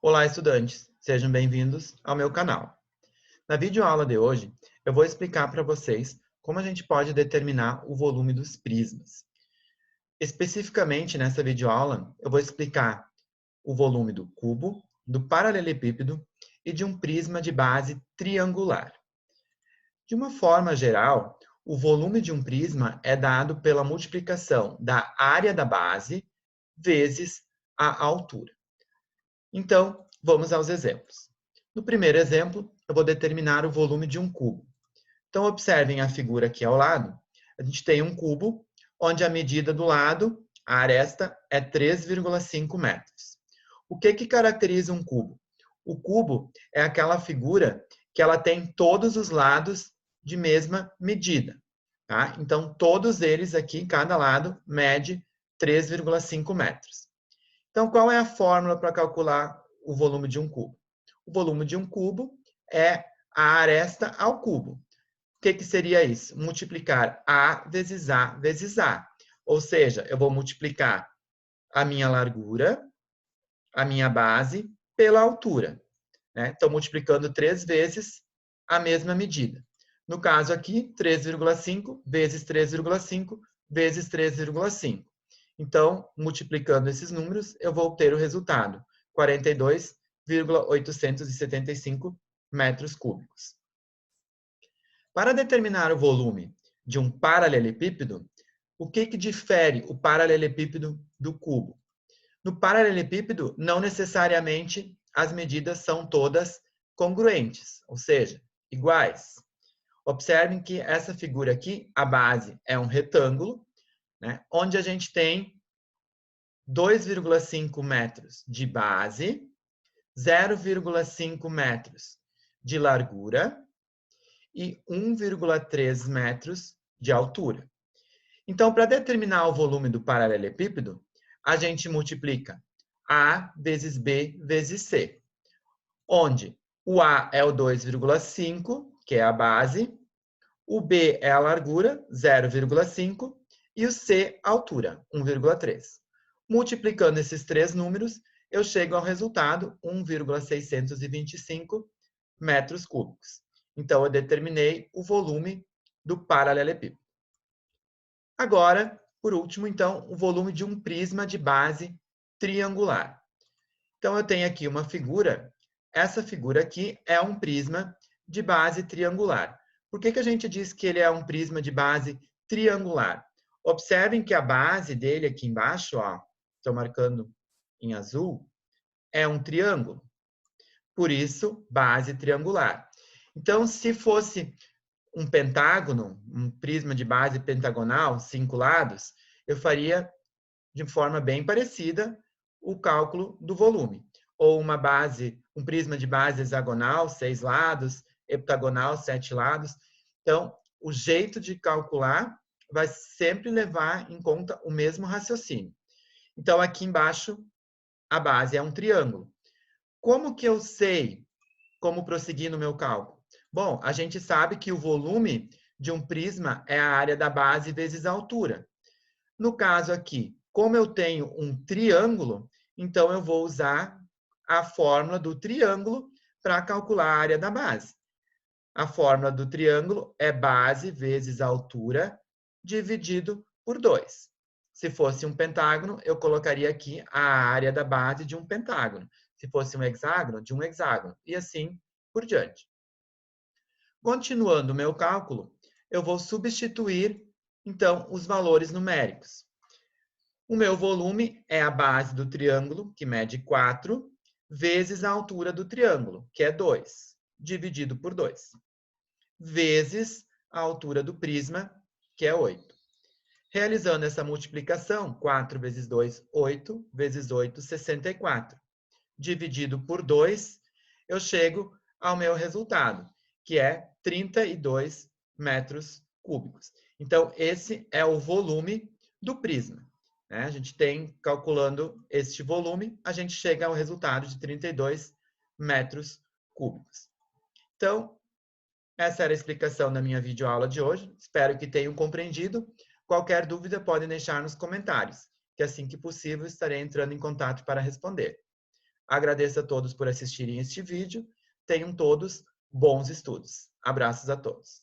Olá, estudantes! Sejam bem-vindos ao meu canal. Na videoaula de hoje, eu vou explicar para vocês como a gente pode determinar o volume dos prismas. Especificamente nessa videoaula, eu vou explicar o volume do cubo, do paralelepípedo e de um prisma de base triangular. De uma forma geral, o volume de um prisma é dado pela multiplicação da área da base vezes a altura. Então, vamos aos exemplos. No primeiro exemplo, eu vou determinar o volume de um cubo. Então, observem a figura aqui ao lado. A gente tem um cubo, onde a medida do lado, a aresta, é 3,5 metros. O que caracteriza um cubo? O cubo é aquela figura que ela tem todos os lados de mesma medida. Tá? Então, todos eles aqui, cada lado, mede 3,5 metros. Então, qual é a fórmula para calcular o volume de um cubo? O volume de um cubo é a aresta ao cubo. O que seria isso? Multiplicar A vezes A vezes A. Ou seja, eu vou multiplicar a minha largura, a minha base, pela altura. Então, multiplicando 3 vezes a mesma medida. No caso aqui, 3,5 vezes 3,5 vezes 3,5. Então, multiplicando esses números, eu vou ter o resultado, 42,875 metros cúbicos. Para determinar o volume de um paralelepípedo, o que difere o paralelepípedo do cubo? No paralelepípedo, não necessariamente as medidas são todas congruentes, ou seja, iguais. Observem que essa figura aqui, a base é um retângulo, onde a gente tem 2,5 metros de base, 0,5 metros de largura e 1,3 metros de altura. Então, para determinar o volume do paralelepípedo, a gente multiplica A vezes B vezes C, onde o A é o 2,5, que é a base, o B é a largura, 0,5, e o C, a altura, 1,3. Multiplicando esses três números, eu chego ao resultado 1,625 metros cúbicos. Então, eu determinei o volume do paralelepípedo. Agora, por último, então, o volume de um prisma de base triangular. Então, eu tenho aqui uma figura. Essa figura aqui é um prisma de base triangular. Por que a gente diz que ele é um prisma de base triangular? Observem que a base dele aqui embaixo, estou marcando em azul, é um triângulo. Por isso, base triangular. Então, se fosse um pentágono, um prisma de base pentagonal, 5 lados, eu faria de forma bem parecida o cálculo do volume. Ou uma base, um prisma de base hexagonal, 6 lados, heptagonal, 7 lados. Então, o jeito de calcular vai sempre levar em conta o mesmo raciocínio. Então, aqui embaixo, a base é um triângulo. Como que eu sei como prosseguir no meu cálculo? Bom, a gente sabe que o volume de um prisma é a área da base vezes a altura. No caso aqui, como eu tenho um triângulo, então eu vou usar a fórmula do triângulo para calcular a área da base. A fórmula do triângulo é base vezes altura dividido por 2. Se fosse um pentágono, eu colocaria aqui a área da base de um pentágono. Se fosse um hexágono, de um hexágono. E assim por diante. Continuando o meu cálculo, eu vou substituir, então, os valores numéricos. O meu volume é a base do triângulo, que mede 4, vezes a altura do triângulo, que é 2, dividido por 2, vezes a altura do prisma, que é 8. Realizando essa multiplicação, 4 vezes 2, 8, vezes 8, 64. Dividido por 2, eu chego ao meu resultado, que é 32 metros cúbicos. Então, esse é o volume do prisma. A gente tem, calculando este volume, a gente chega ao resultado de 32 metros cúbicos. Então, essa era a explicação da minha videoaula de hoje. Espero que tenham compreendido. Qualquer dúvida, podem deixar nos comentários, que assim que possível estarei entrando em contato para responder. Agradeço a todos por assistirem este vídeo. Tenham todos bons estudos. Abraços a todos.